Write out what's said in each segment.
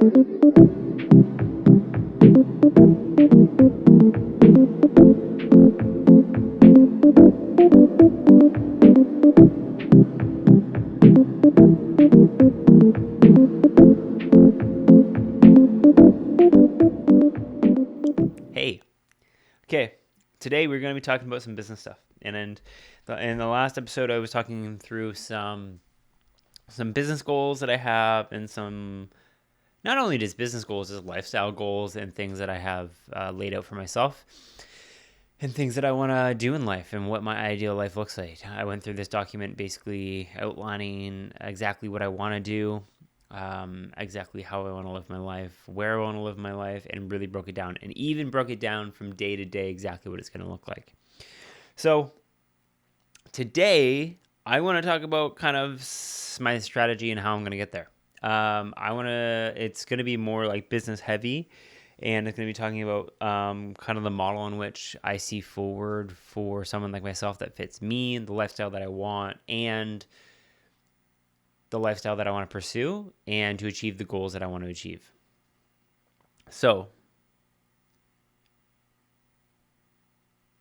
Hey, okay. Today we're going to be talking about some business stuff, and in the last episode, I was talking through some business goals that I have, and some not only just business goals, just lifestyle goals and things that I have laid out for myself, and things that I want to do in life, and what my ideal life looks like. I went through this document basically outlining exactly what I want to do, exactly how I want to live my life, where I want to live my life, and really broke it down, and even broke it down from day to day exactly what it's going to look like. So today I want to talk about kind of my strategy and how I'm going to get there. It's going to be more like business heavy, and it's going to be talking about kind of the model in which I see forward for someone like myself that fits me, the lifestyle that I want, and the lifestyle that I want to pursue, and to achieve the goals that I want to achieve. So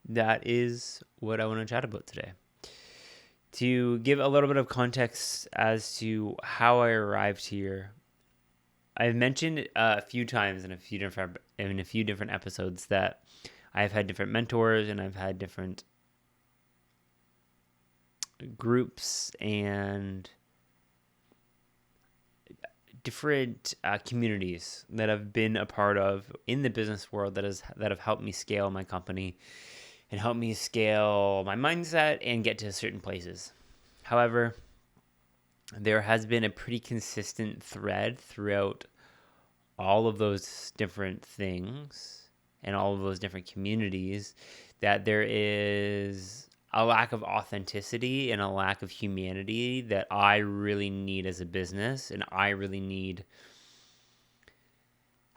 that is what I want to chat about today. To give a little bit of context as to how I arrived here, I've mentioned a few times in a few different episodes that I've had different mentors, and I've had different groups and different communities that I've been a part of in the business world that have helped me scale my company and help me scale my mindset and get to certain places. However, there has been a pretty consistent thread throughout all of those different things and all of those different communities that there is a lack of authenticity and a lack of humanity that I really need as a business, and I really need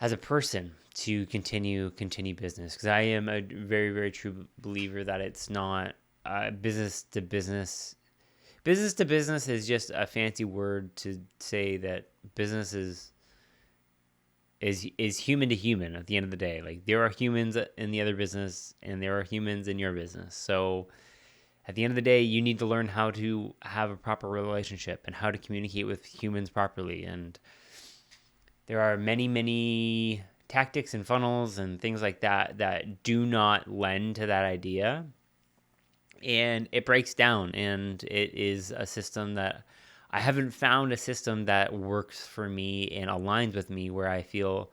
as a person to continue business, because I am a very, very true believer that it's not business to business. Business to business is just a fancy word to say that business is human to human at the end of the day. Like, there are humans in the other business and there are humans in your business. So at the end of the day, you need to learn how to have a proper relationship and how to communicate with humans properly. And there are many, many tactics and funnels and things like that do not lend to that idea. And it breaks down, and it is a system that I haven't found a system that works for me and aligns with me, where I feel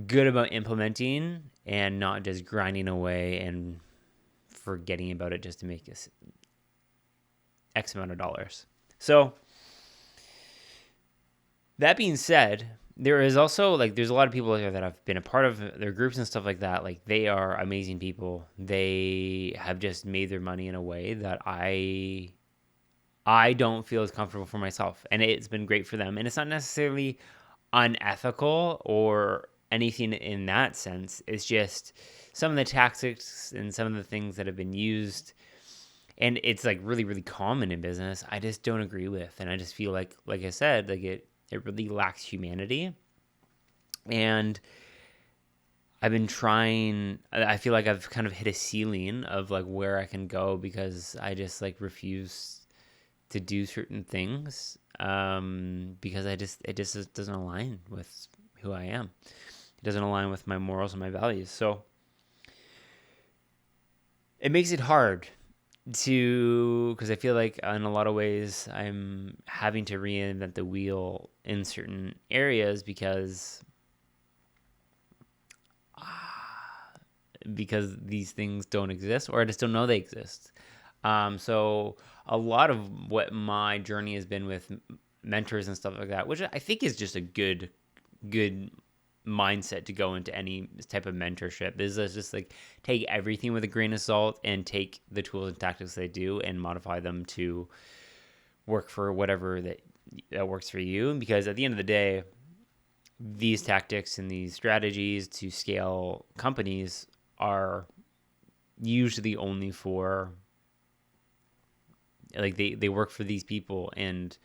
good about implementing and not just grinding away and forgetting about it just to make us X amount of dollars. So that being said, there is also, like, there's a lot of people out there that have been a part of their groups and stuff like that. Like, they are amazing people. They have just made their money in a way that I don't feel as comfortable for myself, and it's been great for them. And it's not necessarily unethical or anything in that sense. It's just some of the tactics and some of the things that have been used, and it's like really, really common in business, I just don't agree with. And I just feel like I said, like, it really lacks humanity. And I've been trying, I feel like I've kind of hit a ceiling of like where I can go, because I just like refuse to do certain things, because it just doesn't align with who I am. It doesn't align with my morals and my values. So it makes it hard because I feel like in a lot of ways I'm having to reinvent the wheel in certain areas because these things don't exist, or I just don't know they exist. So a lot of what my journey has been with mentors and stuff like that, which I think is just a good mindset to go into any type of mentorship, is just like take everything with a grain of salt and take the tools and tactics they do and modify them to work for whatever that works for you. Because at the end of the day, these tactics and these strategies to scale companies are usually only for, like, they work for these people, and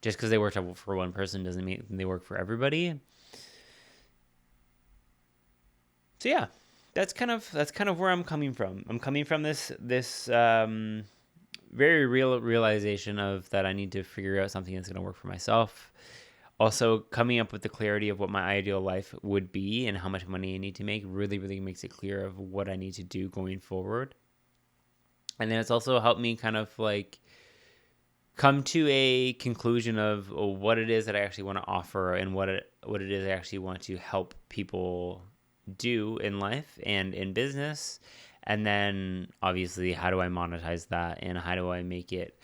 just because they work for one person doesn't mean they work for everybody. So yeah, that's kind of where I'm coming from. I'm coming from this very real realization of that I need to figure out something that's going to work for myself. Also, coming up with the clarity of what my ideal life would be and how much money I need to make really, really makes it clear of what I need to do going forward. And then it's also helped me kind of like come to a conclusion of what it is that I actually want to offer and what it is I actually want to help people do in life and in business. And then obviously, how do I monetize that and how do I make it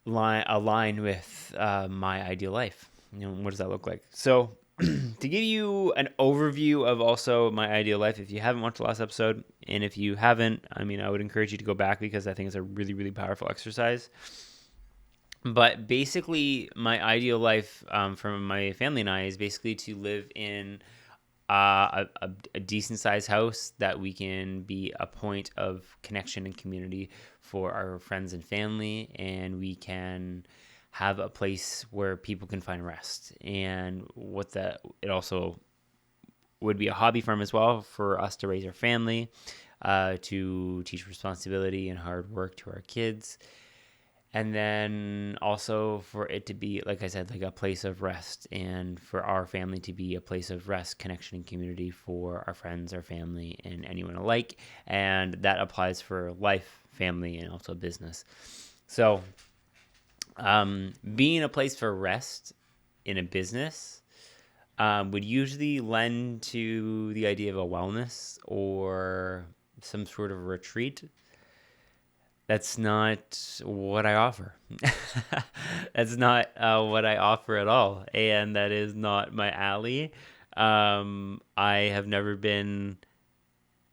align with my ideal life? What does that look like? So, to give you an overview of also my ideal life, if you haven't watched the last episode, and if you haven't, I mean, I would encourage you to go back because I think it's a really, really powerful exercise. But basically, my ideal life for my family and I is basically to live in a decent sized house that we can be a point of connection and community for our friends and family, and we can have a place where people can find rest. And it also would be a hobby farm as well for us to raise our family, to teach responsibility and hard work to our kids, and then also for it to be, like I said, like a place of rest, and for our family to be a place of rest, connection, and community for our friends, our family, and anyone alike. And that applies for life, family, and also business. So being a place for rest in a business would usually lend to the idea of a wellness or some sort of retreat. That's not what I offer. That's not what I offer at all. And that is not my alley. I have never been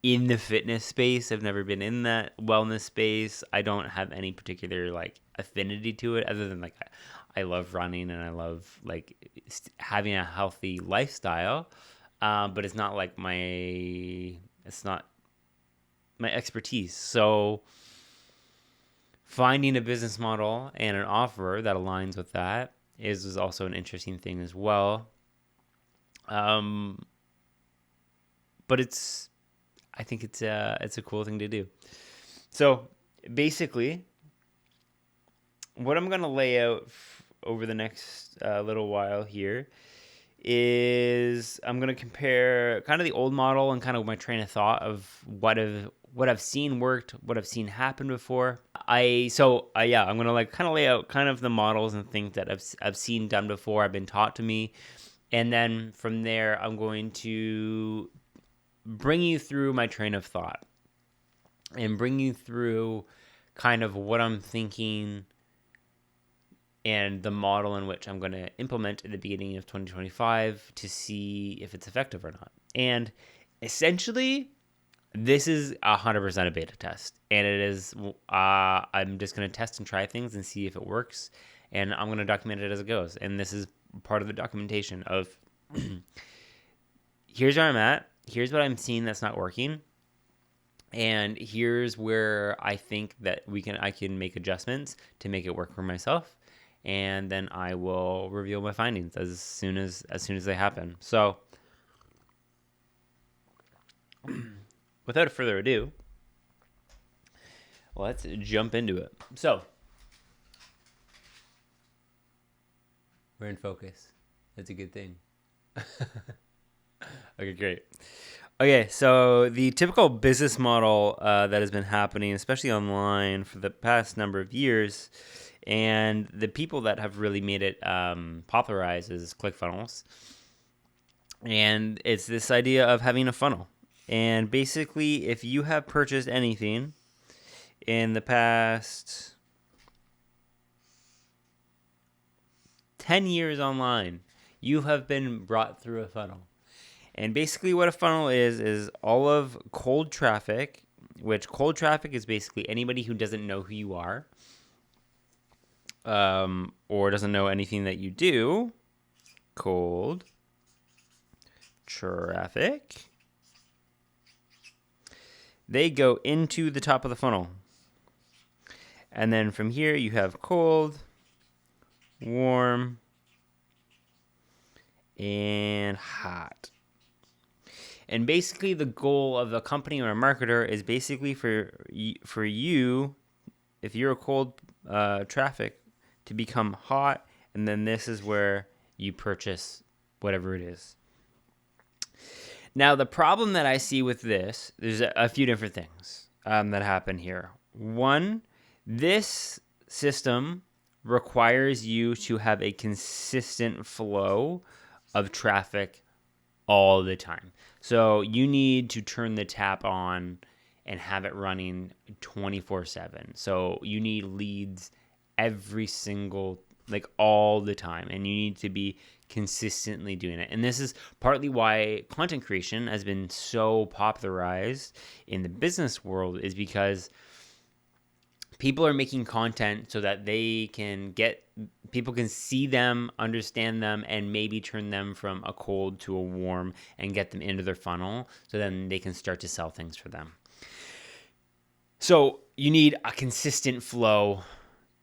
in the fitness space. I've never been in that wellness space. I don't have any particular like affinity to it other than like I love running and I love like having a healthy lifestyle. But it's not like it's not my expertise. So finding a business model and an offer that aligns with that is also an interesting thing as well. But I think it's a cool thing to do. So basically, what I'm gonna lay out over the next little while here is I'm gonna compare kind of the old model and kind of my train of thought of what I've seen worked, what I've seen happen before. I'm gonna like kind of lay out kind of the models and things that I've seen done before, I've been taught to me, and then from there I'm going to bring you through my train of thought and bring you through kind of what I'm thinking and the model in which I'm going to implement at the beginning of 2025 to see if it's effective or not. And essentially, this is 100% a beta test, and it is. I'm just going to test and try things and see if it works, and I'm going to document it as it goes. And this is part of the documentation of here's where I'm at, here's what I'm seeing that's not working, and here's where I think that I can make adjustments to make it work for myself, and then I will reveal my findings as soon as they happen. So, without further ado, let's jump into it. So, we're in focus. That's a good thing. Okay, great. Okay, so the typical business model that has been happening, especially online, for the past number of years, and the people that have really made it popularized is ClickFunnels. And it's this idea of having a funnel. And basically, if you have purchased anything in the past 10 years online, you have been brought through a funnel. And basically what a funnel is all of cold traffic, which cold traffic is basically anybody who doesn't know who you are, or doesn't know anything that you do. Cold traffic. They go into the top of the funnel. And then from here you have cold, warm, and hot. And basically the goal of a company or a marketer is basically for you, if you're a cold traffic, to become hot, and then this is where you purchase whatever it is. Now, the problem that I see with this, there's a few different things that happen here. One, this system requires you to have a consistent flow of traffic all the time. So you need to turn the tap on and have it running 24/7. So you need leads every single, like all the time, and you need to be consistently doing it. And this is partly why content creation has been so popularized in the business world, is because people are making content so that people can see them, understand them, and maybe turn them from a cold to a warm and get them into their funnel, so then they can start to sell things for them. So you need a consistent flow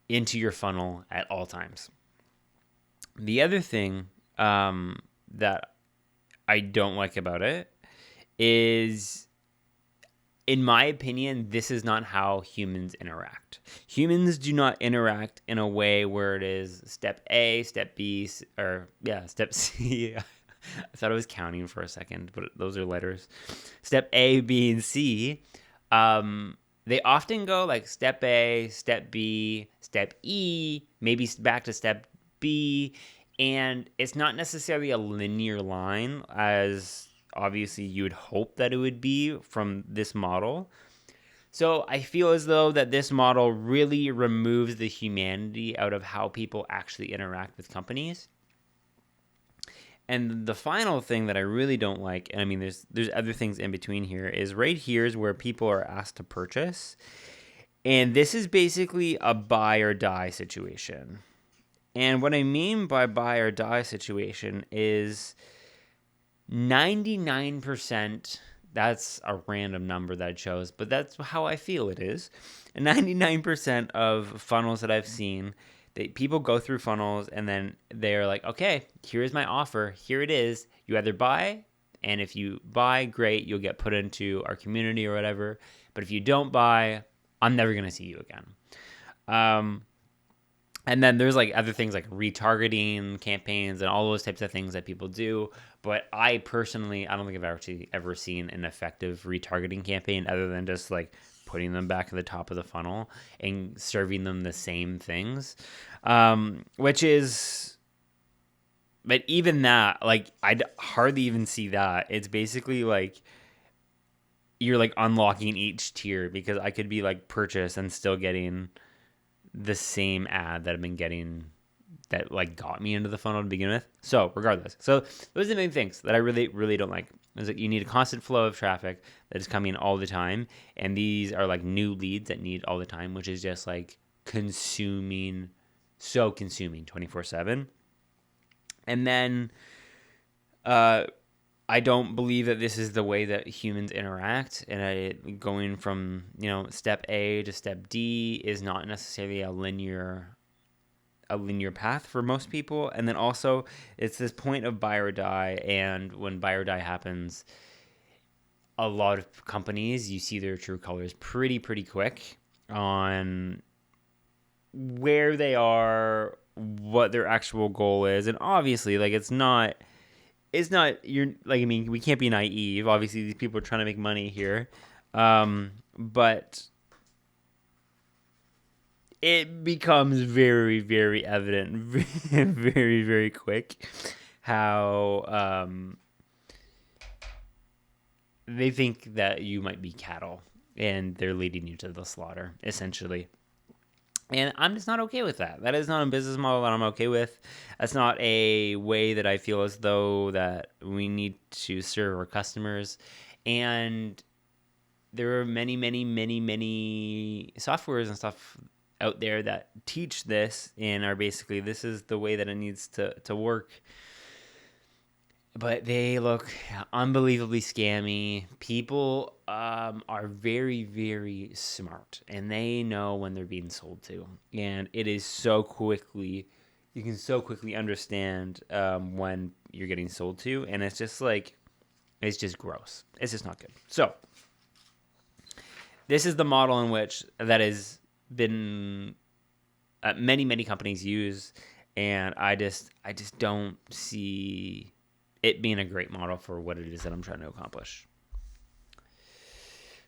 into your funnel at all times. The other thing that I don't like about it is, in my opinion, this is not how humans interact. Humans do not interact in a way where it is step A, step B, step C. I thought I was counting for a second, but those are letters. Step A, B, and C. They often go like step A, step B, step E, maybe back to step B, and it's not necessarily a linear line as obviously you would hope that it would be from this model. So I feel as though that this model really removes the humanity out of how people actually interact with companies. And the final thing that I really don't like, and I mean there's other things in between here, is right here is where people are asked to purchase. And this is basically a buy or die situation. And what I mean by buy or die situation is 99%, that's a random number that I chose, but that's how I feel it is. And 99% of funnels that I've seen, people go through funnels and then they're like, okay, here's my offer. Here it is. You either buy, and if you buy, great, you'll get put into our community or whatever. But if you don't buy, I'm never going to see you again. And then there's like other things like retargeting campaigns and all those types of things that people do. But I personally, I don't think I've actually ever seen an effective retargeting campaign other than just like putting them back at the top of the funnel and serving them the same things, which is, but even that, like I'd hardly even see that. It's basically like you're like unlocking each tier, because I could be like purchase and still getting the same ad that I've been getting that like got me into the funnel to begin with. So regardless, so those are the main things that I really, really don't like. Is that you need a constant flow of traffic that is coming all the time, and these are like new leads that need all the time, which is just like consuming 24/7. And then I don't believe that this is the way that humans interact, and going from step A to step D is not necessarily a linear path for most people. And then also it's this point of buy or die, and when buy or die happens, a lot of companies, you see their true colors pretty quick on where they are, what their actual goal is. And obviously, like it's not, you're like, I mean, we can't be naive. Obviously these people are trying to make money here, but it becomes very, very evident very, very quick how they think that you might be cattle and they're leading you to the slaughter, essentially. And I'm just not okay with that. That is not a business model that I'm okay with. That's not a way that I feel as though that we need to serve our customers. And there are many softwares and stuff out there that teach this and are basically, this is the way that it needs to work. But they look unbelievably scammy. People are very, very smart, and they know when they're being sold to. And it is you can so quickly understand when you're getting sold to. And it's just like, It's just gross. It's just not good. So this is the model in which that has been many companies use, and I just don't see it being a great model for what it is that I'm trying to accomplish.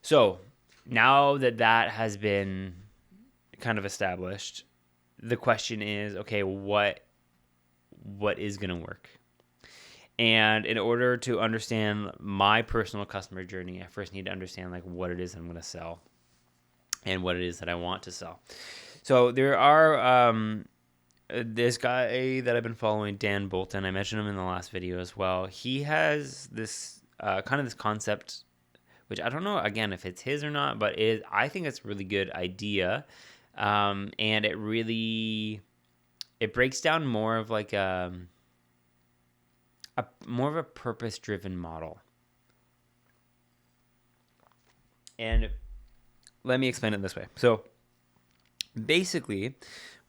So now that has been kind of established, the question is, okay, what is going to work? And in order to understand my personal customer journey, I first need to understand like what it is I'm going to sell and what it is that I want to sell. So there are this guy that I've been following, Dan Bolton. I mentioned him in the last video as well. He has this kind of this concept, which I don't know again if it's his or not, but I think it's a really good idea, and it breaks down more of like more of a purpose-driven model. And let me explain it this way. So basically,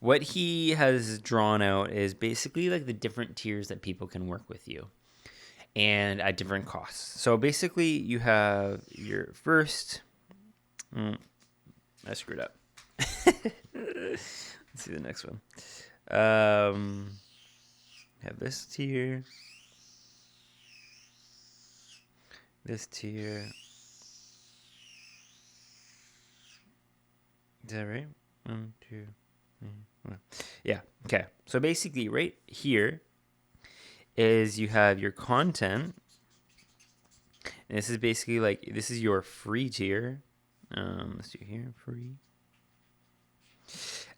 what he has drawn out is basically like the different tiers that people can work with you and at different costs. So basically, you have your first... I screwed up. Let's see the next one. Have this tier. This tier. Is that right? 1, 2, 3, 4. Yeah. Okay. So basically, right here is you have your content. And this is basically like, this is your free tier. Let's do here, free.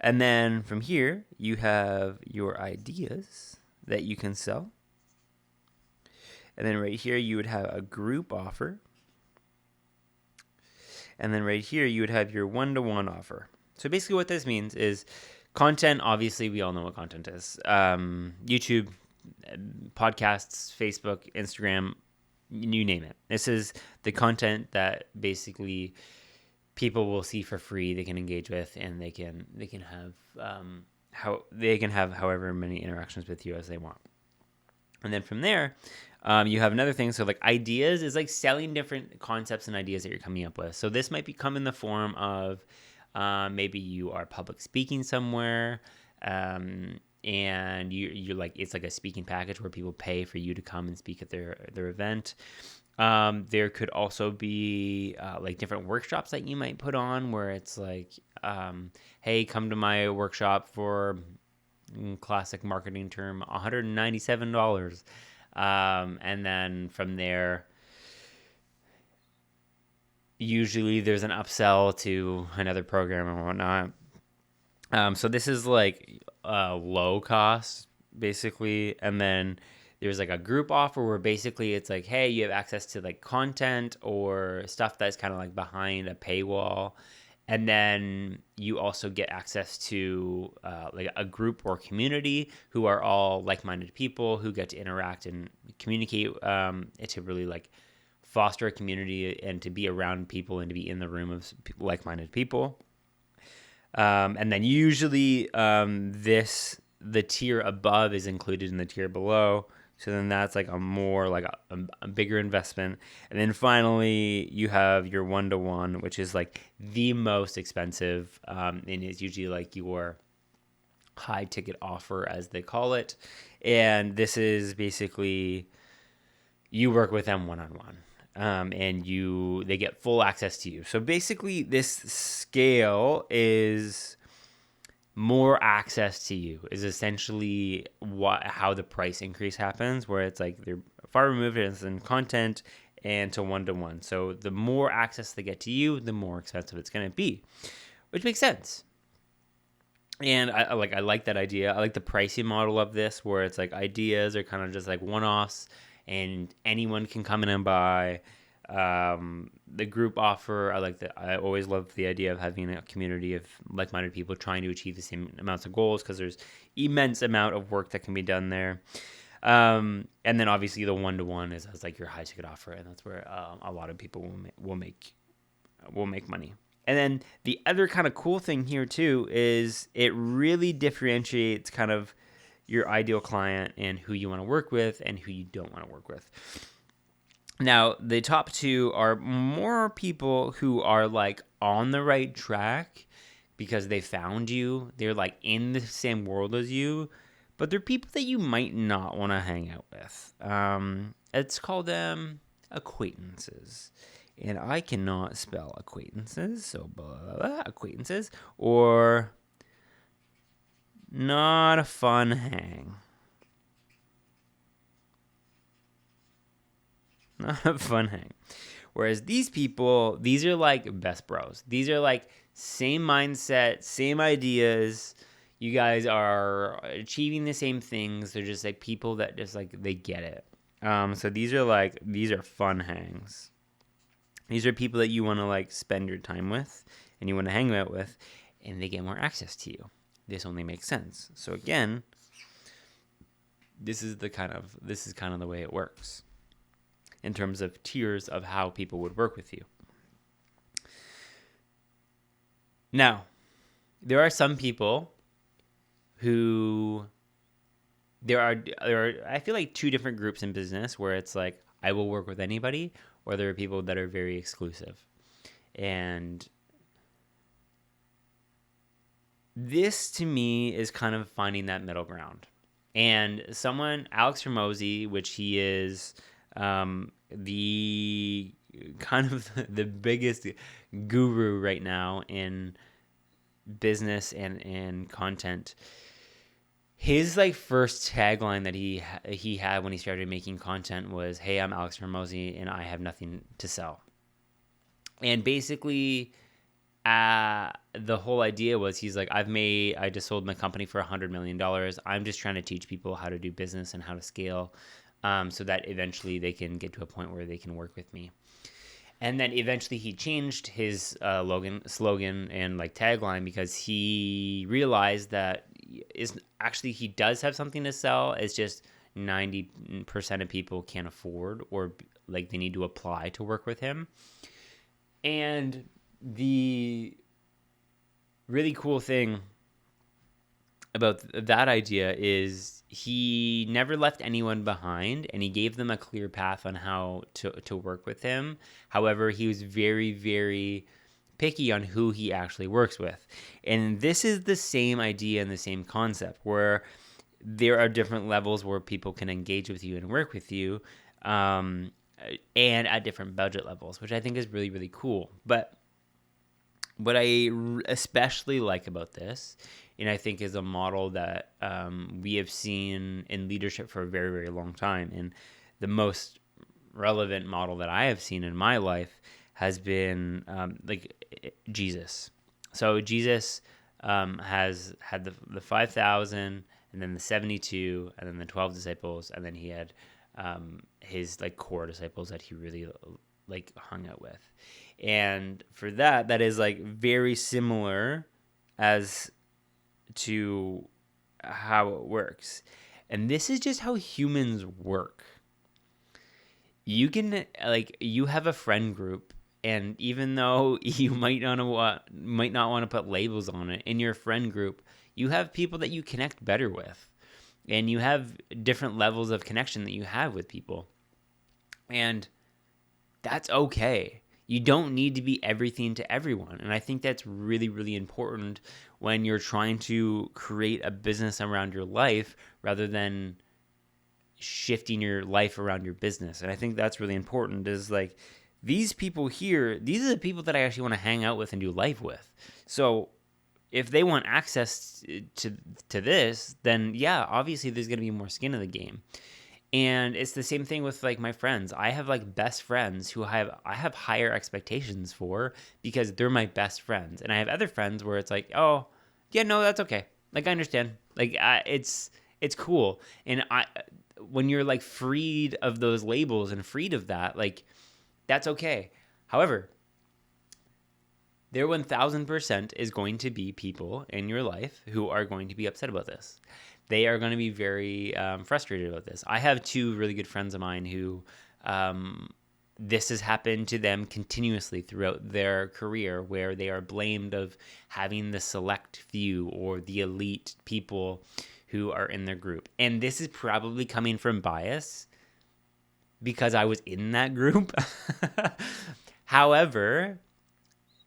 And then from here, you have your ideas that you can sell. And then right here, you would have a group offer. And then right here, you would have your one-to-one offer. So basically what this means is content, obviously, we all know what content is. YouTube, podcasts, Facebook, Instagram, you name it. This is the content that basically people will see for free, they can engage with, and they can have however many interactions with you as they want. And then from there, you have another thing. So like ideas is like selling different concepts and ideas that you're coming up with. So this might come in the form of maybe you are public speaking somewhere, and you're like, it's like a speaking package where people pay for you to come and speak at their event. There could also be like different workshops that you might put on where it's like, hey, come to my workshop for classic marketing term, $197. And then from there, usually there's an upsell to another program or whatnot. So this is like low cost, basically. And then there's like a group offer where basically it's like, hey, you have access to like content or stuff that's kind of like behind a paywall. And then you also get access to like a group or community who are all like-minded people who get to interact and communicate, to really like foster a community and to be around people and to be in the room of like-minded people. And then usually the tier above is included in the tier below. So then that's like a more like a bigger investment. And then finally you have your one-to-one, which is like the most expensive. And it's usually like your high ticket offer, as they call it. And this is basically you work with them one-on-one. And they get full access to you. So basically this scale is more access to you is essentially how the price increase happens, where it's like they're far removed in content and to one-to-one. So the more access they get to you, the more expensive it's going to be, which makes sense. And I like that idea. I like the pricing model of this, where it's like ideas are kind of just like one-offs and anyone can come in and buy. The group offer, I always love the idea of having a community of like-minded people trying to achieve the same amounts of goals, because there's immense amount of work that can be done there. And then obviously the one-to-one is like your high ticket offer, and that's where a lot of people will make money. And then the other kind of cool thing here too is it really differentiates kind of your ideal client and who you want to work with and who you don't want to work with. Now, the top two are more people who are like on the right track because they found you. They're like in the same world as you, but they're people that you might not want to hang out with. It's called acquaintances. And I cannot spell acquaintances, so blah, blah, blah, acquaintances, or not a fun hang. Not a fun hang. Whereas these people, these are like best bros. These are like same mindset, same ideas. You guys are achieving the same things. They're just like people that just like they get it. So these are fun hangs. These are people that you want to like spend your time with and you want to hang out with, and they get more access to you. This only makes sense. So again, this is kind of the way it works in terms of tiers of how people would work with you. Now, there are some people who there are I feel like two different groups in business where it's like I will work with anybody, or there are people that are very exclusive. And this to me is kind of finding that middle ground. And Alex Hormozi, which he is the kind of the biggest guru right now in business and content. His like first tagline that he had when he started making content was, "Hey, I'm Alex Hormozi and I have nothing to sell." And basically, the whole idea was he's like, I just sold my company for $100 million. I'm just trying to teach people how to do business and how to scale, so that eventually they can get to a point where they can work with me. And then eventually he changed his slogan and like tagline because he realized that he does have something to sell. It's just 90% of people can't afford, or like they need to apply to work with him. And the really cool thing about that idea is he never left anyone behind, and he gave them a clear path on how to work with him. However, he was very, very picky on who he actually works with. And this is the same idea and the same concept where there are different levels where people can engage with you and work with you, and at different budget levels, which I think is really, really cool. But what I especially like about this, and I think is a model that we have seen in leadership for a very, very long time, and the most relevant model that I have seen in my life has been like Jesus. So Jesus has had the 5,000, and then the 72, and then the 12 disciples, and then he had his like core disciples that he really like hung out with. And for that is like very similar as to how it works. And this is just how humans work. You can you have a friend group, and even though you might not want to put labels on it, in your friend group, you have people that you connect better with. And you have different levels of connection that you have with people. And that's okay. You don't need to be everything to everyone. And I think that's really, really important when you're trying to create a business around your life rather than shifting your life around your business. And I think that's really important, is like these people here, these are the people that I actually want to hang out with and do life with. So if they want access to this, then yeah, obviously there's going to be more skin in the game. And it's the same thing with like my friends. I have like best friends who I have higher expectations for because they're my best friends. And I have other friends where it's like, oh, yeah, no, that's okay. Like I understand. Like it's cool. And when you're like freed of those labels and freed of that, like that's okay. However, there 1000% is going to be people in your life who are going to be upset about this. They are going to be very frustrated about this. I have two really good friends of mine who this has happened to them continuously throughout their career, where they are blamed of having the select few or the elite people who are in their group. And this is probably coming from bias, because I was in that group. However,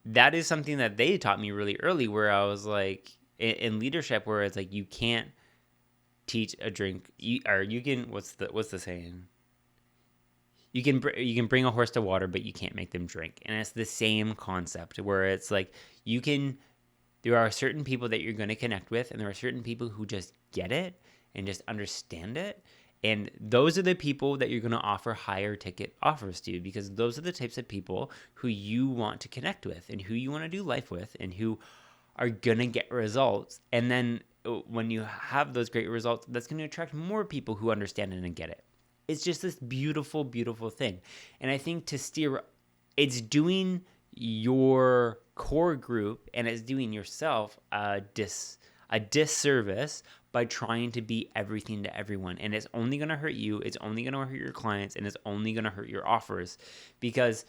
that is something that they taught me really early, where I was like, in leadership, where it's like, you can't teach a drink, or you can, what's the saying? You can bring a horse to water, but you can't make them drink. And it's the same concept, where it's like, there are certain people that you're going to connect with, and there are certain people who just get it and just understand it. And those are the people that you're going to offer higher ticket offers to, because those are the types of people who you want to connect with and who you want to do life with and who are going to get results. And then when you have those great results, that's going to attract more people who understand it and get it. It's just this beautiful, beautiful thing. And I think to steer, it's doing your core group and it's doing yourself a disservice by trying to be everything to everyone. And it's only going to hurt you. It's only going to hurt your clients, and it's only going to hurt your offers, because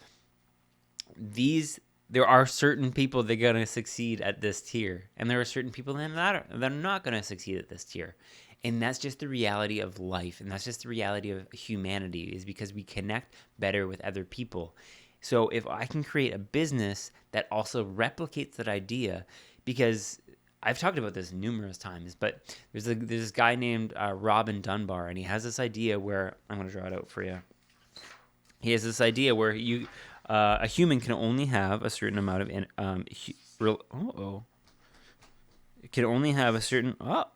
there are certain people that are going to succeed at this tier, and there are certain people that are not going to succeed at this tier. And that's just the reality of life, and that's just the reality of humanity, is because we connect better with other people. So if I can create a business that also replicates that idea, because I've talked about this numerous times, but there's this guy named Robin Dunbar, and he has this idea where, I'm going to draw it out for you. He has this idea where a human can only have a certain amount of can only have a certain let's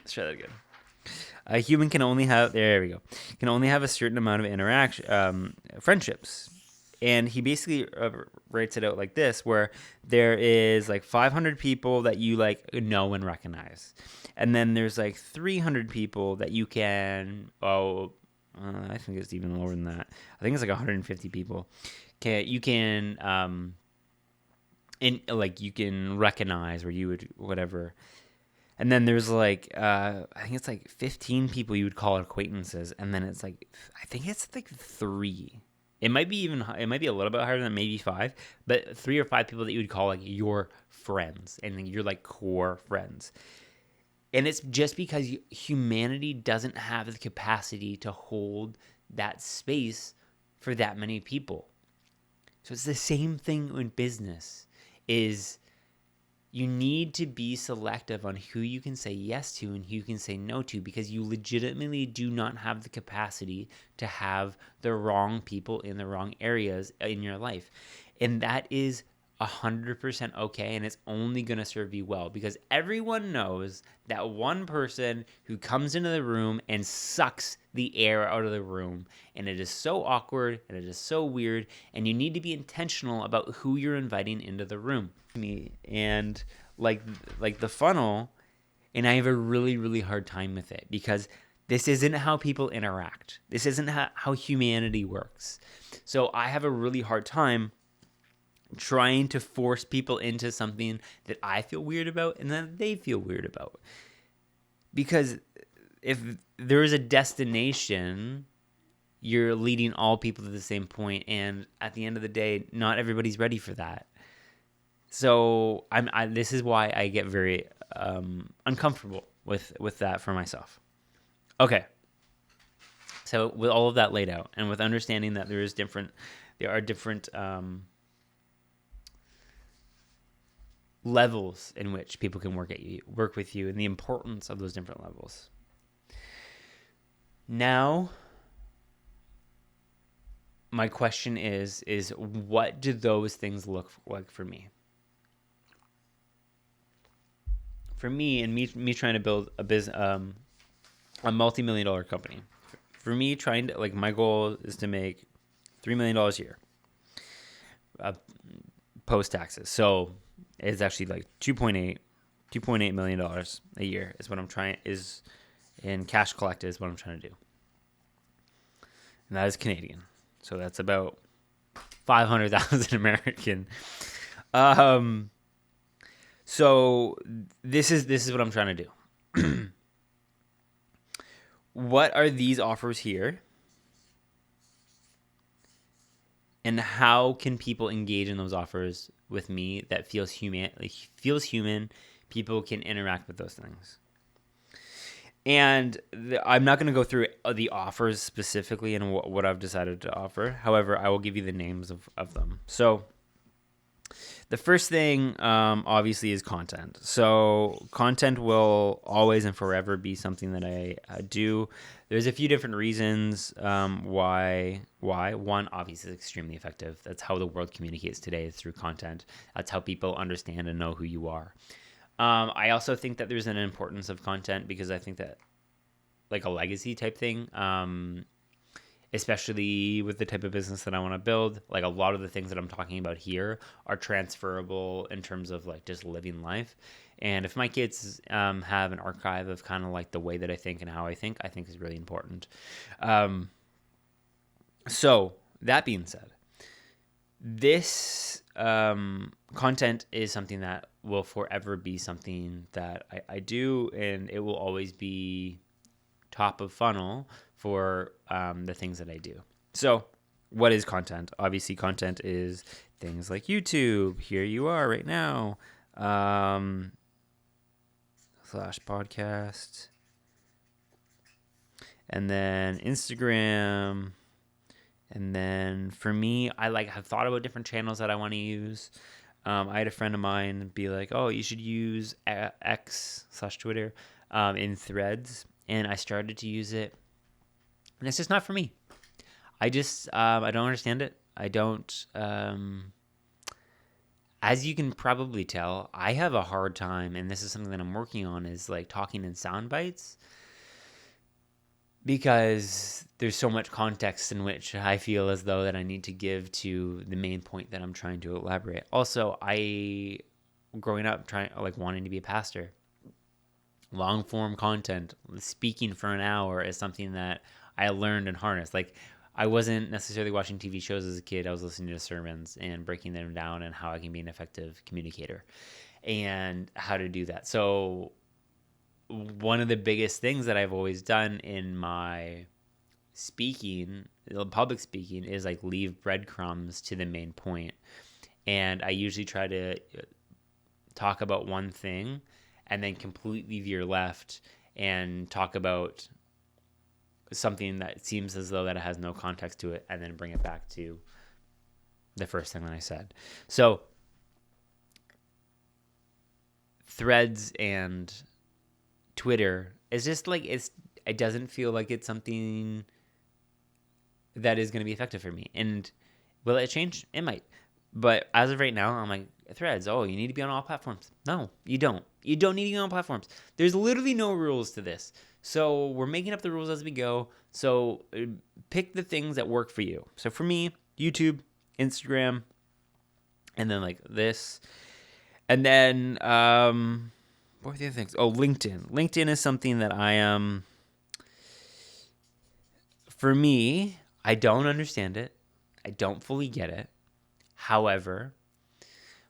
try that again. A human can only have a certain amount of interaction, friendships. And he basically writes it out like this, where there is like 500 people that you like know and recognize. And then there's like 300 people that you can, I think it's even lower than that. I think it's like 150 people. You can, you can recognize, or you would, whatever. And then there's like, I think it's like 15 people you would call acquaintances. And then it's like, I think it's like 3. It might be a little bit higher than maybe 5, but 3 or 5 people that you would call like your friends, and you're like core friends. And it's just because humanity doesn't have the capacity to hold that space for that many people. So it's the same thing in business, is you need to be selective on who you can say yes to and who you can say no to, because you legitimately do not have the capacity to have the wrong people in the wrong areas in your life. And that is 100% okay, and it's only going to serve you well, because everyone knows that one person who comes into the room and sucks the air out of the room, and it is so awkward and it is so weird, and you need to be intentional about who you're inviting into the room. And like the funnel, and I have a really, really hard time with it, because this isn't how people interact. This isn't how humanity works. So I have a really hard time trying to force people into something that I feel weird about and that they feel weird about. Because if there is a destination, you're leading all people to the same point, and at the end of the day, not everybody's ready for that. So this is why I get very uncomfortable with that for myself. Okay. So with all of that laid out, and with understanding that there are different levels in which people can work with you, and the importance of those different levels. Now, my question is what do those things look like for me? For me, and me trying to build a multi-million-dollar company. For me, trying to, my goal is to make $3 million a year, post taxes. So it's actually like $2.8 million a year is what I'm trying, is in cash collected is what I'm trying to do. And that is Canadian. So that's about 500,000 American. So this is what I'm trying to do. What are these offers here? And how can people engage in those offers with me that feels human? People can interact with those things. And I'm not going to go through the offers specifically and what I've decided to offer. However, I will give you the names of them. So the first thing, obviously, is content. So content will always and forever be something that I do. There's a few different reasons why. One, obviously, is extremely effective. That's how the world communicates today, is through content. That's how people understand and know who you are. I also think that there's an importance of content because I think that, like, a legacy type thing, especially with the type of business that I want to build, like, a lot of the things that I'm talking about here are transferable in terms of, like, just living life. And if my kids have an archive of kind of like the way that I think and how I think is really important. So that being said, this content is something that will forever be something that I do, and it will always be top of funnel for the things that I do. So what is content? Obviously, content is things like YouTube. Here you are right now. /podcast. And then Instagram. And then for me, I have thought about different channels that I want to use. I had a friend of mine be like, "Oh, you should use X/Twitter in Threads," and I started to use it, and it's just not for me. I don't understand it. I don't. As you can probably tell, I have a hard time, and this is something that I'm working on, is like talking in sound bites. Because there's so much context in which I feel as though that I need to give to the main point that I'm trying to elaborate. Also, growing up, wanting to be a pastor, long form content, speaking for an hour is something that I learned and harnessed. Like, I wasn't necessarily watching TV shows as a kid. I was listening to sermons and breaking them down and how I can be an effective communicator and how to do that. So one of the biggest things that I've always done in my public speaking, is like leave breadcrumbs to the main point. And I usually try to talk about one thing and then completely veer left and talk about something that seems as though that it has no context to it, and then bring it back to the first thing that I said. So Threads and Twitter is just like, it doesn't feel like it's something that is going to be effective for me. And will it change? It might. But as of right now, I'm like, Threads, you need to be on all platforms. No, you don't. You don't need to be on platforms. There's literally no rules to this. So we're making up the rules as we go. So pick the things that work for you. So for me, YouTube, Instagram, and then like this. And then, what were the other things? LinkedIn. LinkedIn is something that I am, for me, I don't understand it. I don't fully get it. However,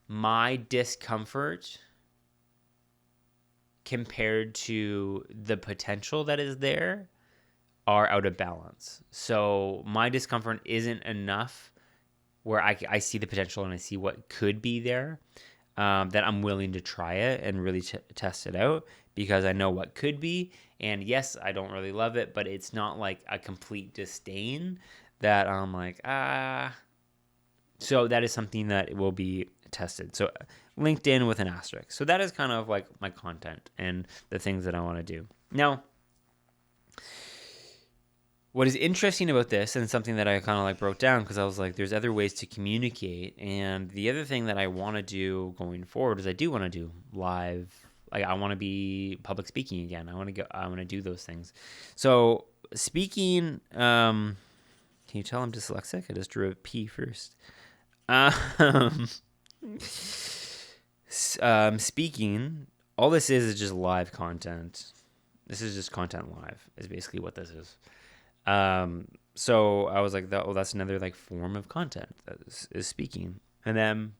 my discomfort compared to the potential that is there are out of balance. So my discomfort isn't enough where I see the potential and I see what could be there, that I'm willing to try it and really test it out, because I know what could be. And yes, I don't really love it, but it's not like a complete disdain that I'm like, So that is something that will be tested. So LinkedIn with an asterisk. So that is kind of like my content and the things that I want to do. Now, what is interesting about this, and something that I kind of like broke down, because I was like, there's other ways to communicate. And the other thing that I want to do going forward is I do want to do live. Like, I want to be public speaking again. I want to do those things. So speaking, can you tell I'm dyslexic? I just drew a P first. Speaking, all this is just live content. This is just content live, is basically what this is. So I was like, that's another like form of content that is speaking. And then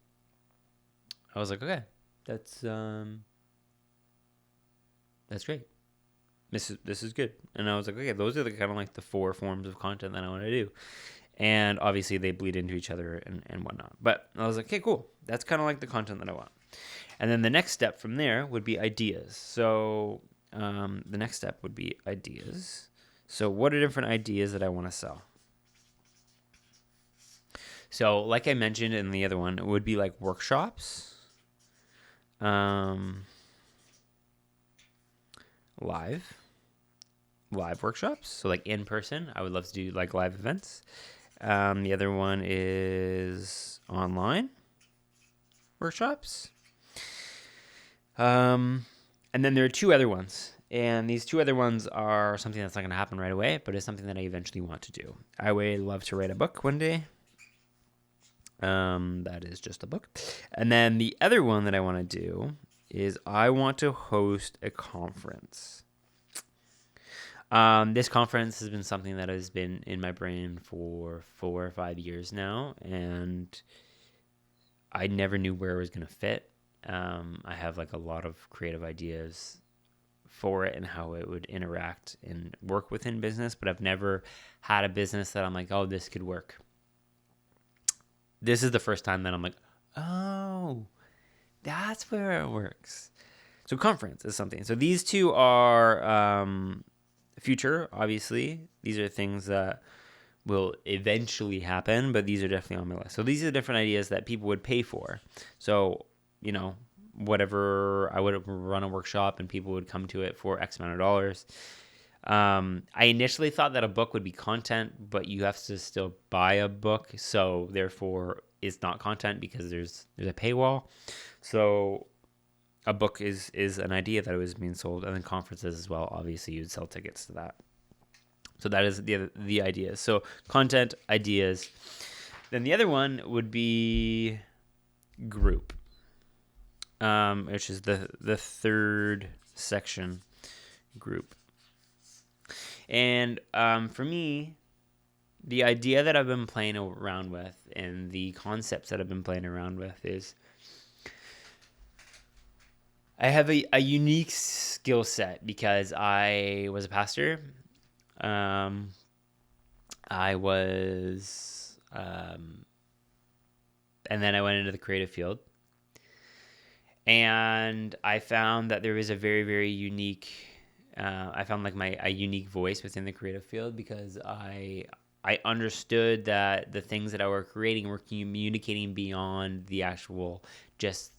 I was like, okay, that's great. This is good. And I was like, okay, those are the kind of like the 4 forms of content that I want to do. And obviously they bleed into each other and whatnot. But I was like, okay, cool. That's kind of like the content that I want. And then the next step from there would be ideas. So the next step would be ideas. So what are different ideas that I want to sell? So like I mentioned in the other one, it would be like workshops, live workshops. So like in person, I would love to do like live events. The other one is online workshops. And then there are two other ones. And these two other ones are something that's not going to happen right away, but it's something that I eventually want to do. I would love to write a book one day. That is just a book. And then the other one that I want to do is I want to host a conference. This conference has been something that has been in my brain for 4 or 5 years now, and I never knew where it was going to fit. I have like a lot of creative ideas for it and how it would interact and work within business, but I've never had a business that I'm like, oh, this could work. This is the first time that I'm like, oh, that's where it works. So conference is something. So these two are future, obviously. These are things that will eventually happen, but these are definitely on my list. So these are the different ideas that people would pay for. So, whatever, I would run a workshop and people would come to it for X amount of dollars. I initially thought that a book would be content, but you have to still buy a book. So therefore it's not content because there's a paywall. So a book is an idea that was being sold, and then conferences as well. Obviously you'd sell tickets to that. So that is the ideas. So content, ideas. Then the other one would be group, which is the third section, group. And for me, the idea that I've been playing around with and the concepts that I've been playing around with is I have a unique skill set because I was a pastor. I was, and then I went into the creative field. And I found that there was a very, very unique, I found like a unique voice within the creative field because I understood that the things that I were creating were communicating beyond the actual just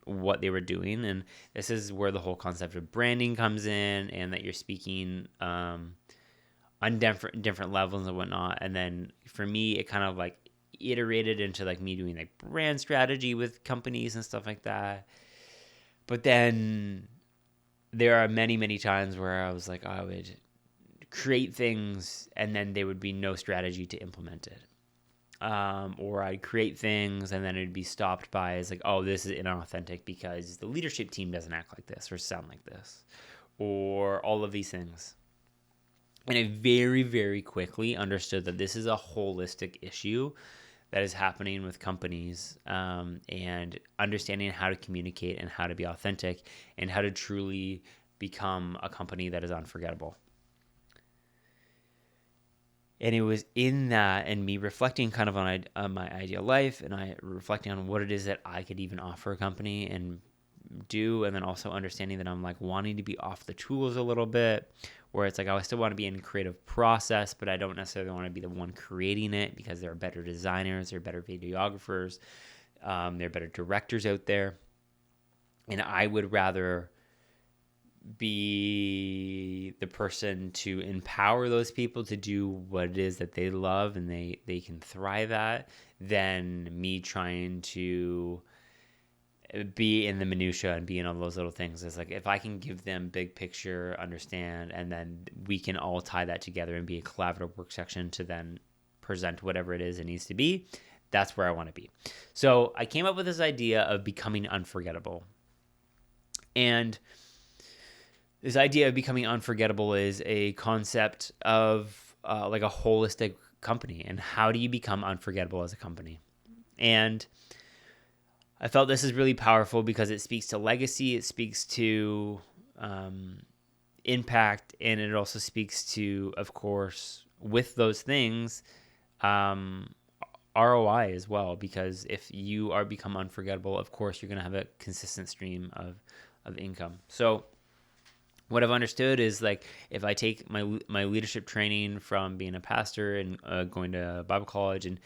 what they were doing. And this is where the whole concept of branding comes in, and that you're speaking on different levels and whatnot. And then for me, it kind of like iterated into like me doing like brand strategy with companies and stuff like that. But then there are many, many times where I was like, I would create things and then there would be no strategy to implement it. Or I'd create things and then it'd be stopped by as like, oh, this is inauthentic because the leadership team doesn't act like this or sound like this, or all of these things. And I very, very quickly understood that this is a holistic issue that is happening with companies, and understanding how to communicate and how to be authentic and how to truly become a company that is unforgettable. And it was in that and me reflecting kind of on my ideal life, and I reflecting on what it is that I could even offer a company and do, and then also understanding that I'm like wanting to be off the tools a little bit, where it's like I still want to be in creative process, but I don't necessarily want to be the one creating it because there are better designers, there are better videographers, there are better directors out there, and I would rather be the person to empower those people to do what it is that they love and they can thrive at, than me trying to be in the minutia and be in all those little things. It's like if I can give them big picture, understand, and then we can all tie that together and be a collaborative work section to then present whatever it is it needs to be, that's where I want to be. So I came up with this idea of becoming unforgettable. And this idea of becoming unforgettable is a concept of like a holistic company. And how do you become unforgettable as a company? And I felt this is really powerful because it speaks to legacy, it speaks to impact, and it also speaks to, of course, with those things, ROI as well. Because if you are become unforgettable, of course, you're going to have a consistent stream of income. So what I've understood is like if I take my leadership training from being a pastor and going to Bible college, and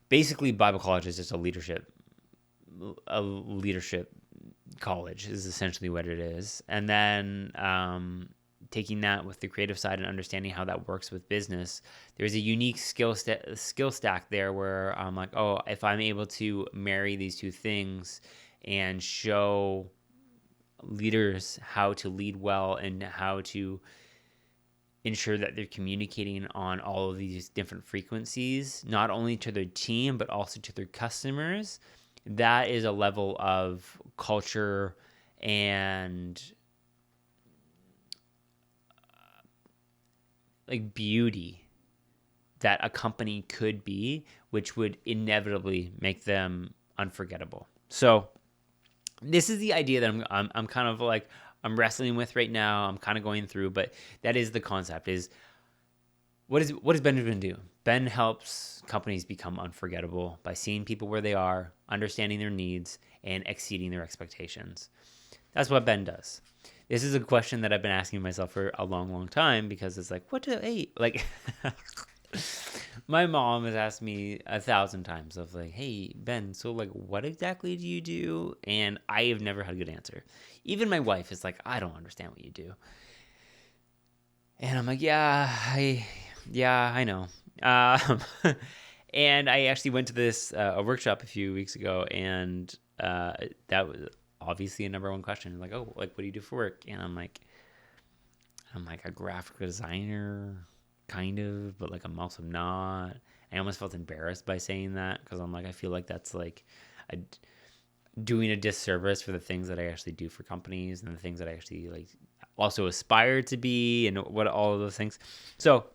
basically Bible college is just a leadership college is essentially what it is. And then taking that with the creative side and understanding how that works with business, there's a unique skill stack there where I'm like, oh, if I'm able to marry these two things and show leaders how to lead well and how to ensure that they're communicating on all of these different frequencies, not only to their team, but also to their customers, that is a level of culture and like beauty that a company could be, which would inevitably make them unforgettable. So this is the idea that I'm kind of like I'm wrestling with right now. I'm kind of going through, but that is the concept. Is what does Benjamin do? Ben helps companies become unforgettable by seeing people where they are, understanding their needs, and exceeding their expectations. That's what Ben does. This is a question that I've been asking myself for a long, long time because it's like, what do I like? My mom has asked me 1,000 times of like, hey, Ben, so like, what exactly do you do? And I have never had a good answer. Even my wife is like, I don't understand what you do. And I'm like, I know. And I actually went to this a workshop a few weeks ago, and that was obviously a number one question. Like, oh, like, what do you do for work? And I'm like a graphic designer, kind of, but like I'm also not. I almost felt embarrassed by saying that because I'm like, I feel like that's like doing a disservice for the things that I actually do for companies and the things that I actually like also aspire to be and what all of those things. So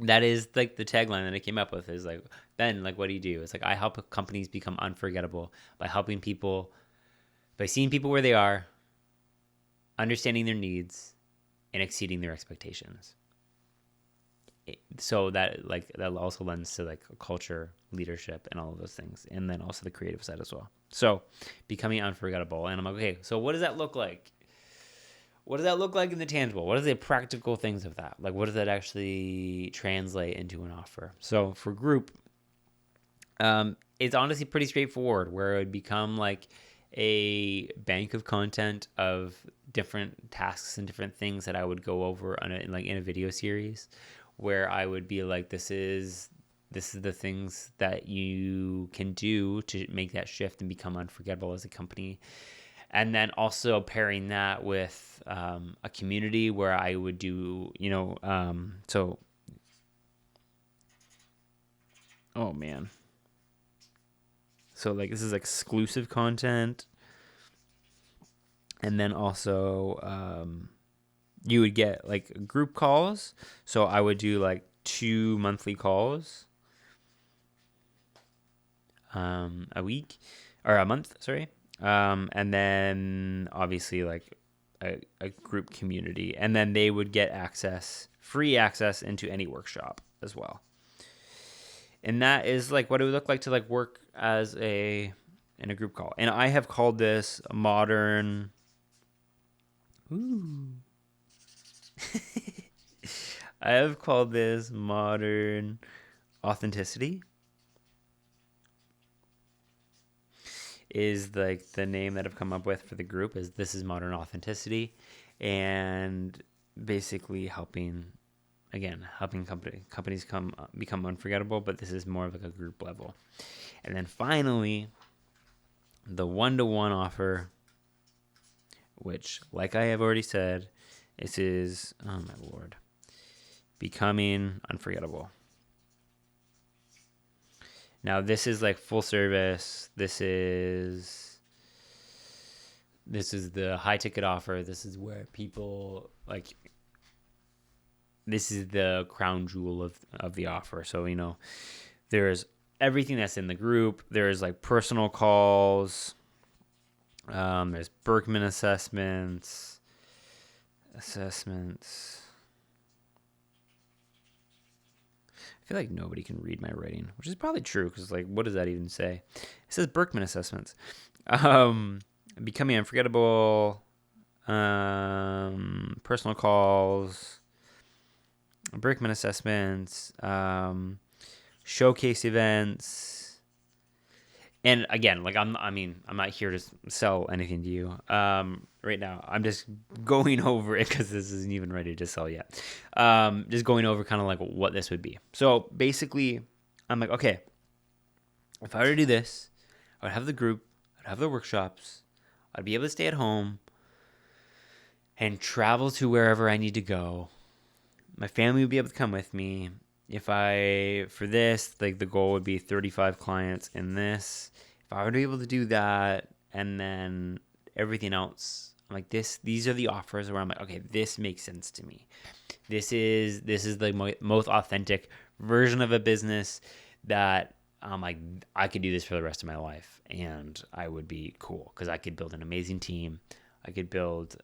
that is like the tagline that I came up with is like, Ben, like, what do you do? It's like, I help companies become unforgettable by helping people, by seeing people where they are, understanding their needs, and exceeding their expectations. So that like that also lends to like culture, leadership, and all of those things, and then also the creative side as well. So becoming unforgettable, and I'm like, okay, so what does that look like? What does that look like in the tangible? What are the practical things of that? Like, what does that actually translate into an offer? So for group, it's honestly pretty straightforward, where it would become like a bank of content of different tasks and different things that I would go over on in a video series, where I would be like, this is the things that you can do to make that shift and become unforgettable as a company. And then also pairing that with a community where I would do, oh man. So like this is exclusive content. And then also you would get like group calls. So I would do like 2 monthly calls a week or a month, sorry. And then obviously like a group community, and then they would get free access into any workshop as well. And that is like what it would look like to like work in a group call. And I have called this modern. Ooh. I have called this modern authenticity. Is like the name that I've come up with for the group. This is modern authenticity, and basically helping companies become unforgettable. But this is more of like a group level. And then finally, the 1-to-1 offer, which, like I have already said, this is, oh my Lord, becoming unforgettable. Now this is like full service. This is the high ticket offer. This is where people like. This is the crown jewel of the offer. So there's everything that's in the group. There's like personal calls. There's Berkman assessments. I feel like nobody can read my writing, which is probably true because, like, what does that even say? It says Berkman assessments. Becoming unforgettable. personal calls, Brickman assessments, showcase events. And again, like I'm not here to sell anything to you right now. I'm just going over it because this isn't even ready to sell yet. Just going over kind of like what this would be. So basically, I'm like, okay, if I were to do this, I would have the group, I'd have the workshops, I'd be able to stay at home and travel to wherever I need to go. My family would be able to come with me. For this, like the goal would be 35 clients in this. If I were to be able to do that, and then everything else, I'm like these are the offers where I'm like, okay, this makes sense to me. This is the most authentic version of a business that I'm like, I could do this for the rest of my life, and I would be cool because I could build an amazing team. I could build,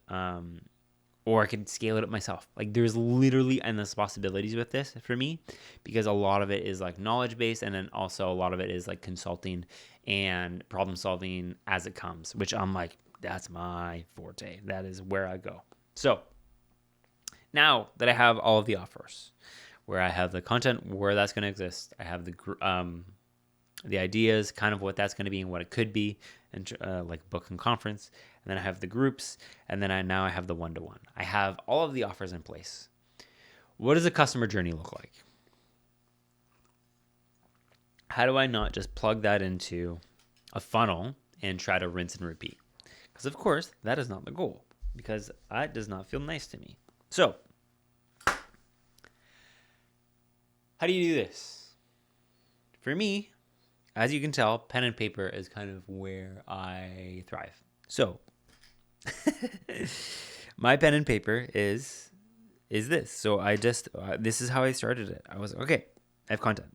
or I could scale it up myself. Like there's literally endless possibilities with this for me because a lot of it is like knowledge based, and then also a lot of it is like consulting and problem solving as it comes, which I'm like, that's my forte. That is where I go. So now that I have all of the offers, where I have the content, where that's going to exist, I have the ideas, kind of what that's going to be and what it could be, and like book and conference. And then I have the groups, and then now I have the one-to-one. I have all of the offers in place. What does a customer journey look like? How do I not just plug that into a funnel and try to rinse and repeat? Because of course, that is not the goal, because that does not feel nice to me. So, how do you do this? For me, as you can tell, pen and paper is kind of where I thrive. So, my pen and paper is this. So I just this is how I started it. I was okay. I have content,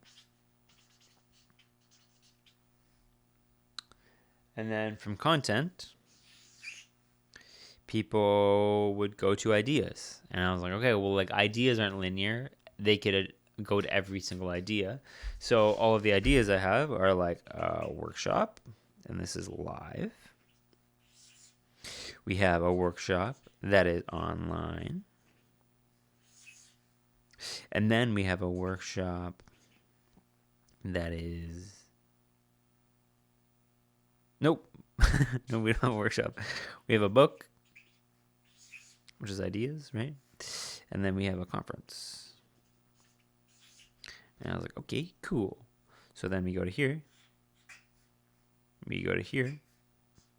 and then from content, people would go to ideas, and I was like, okay, well, like ideas aren't linear. They could go to every single idea. So all of the ideas I have are like a workshop, and this is live. We have a workshop that is online. And then we have a workshop that is... Nope. No, we don't have a workshop. We have a book, which is ideas, right? And then we have a conference. And I was like, okay, cool. So then we go to here. We go to here.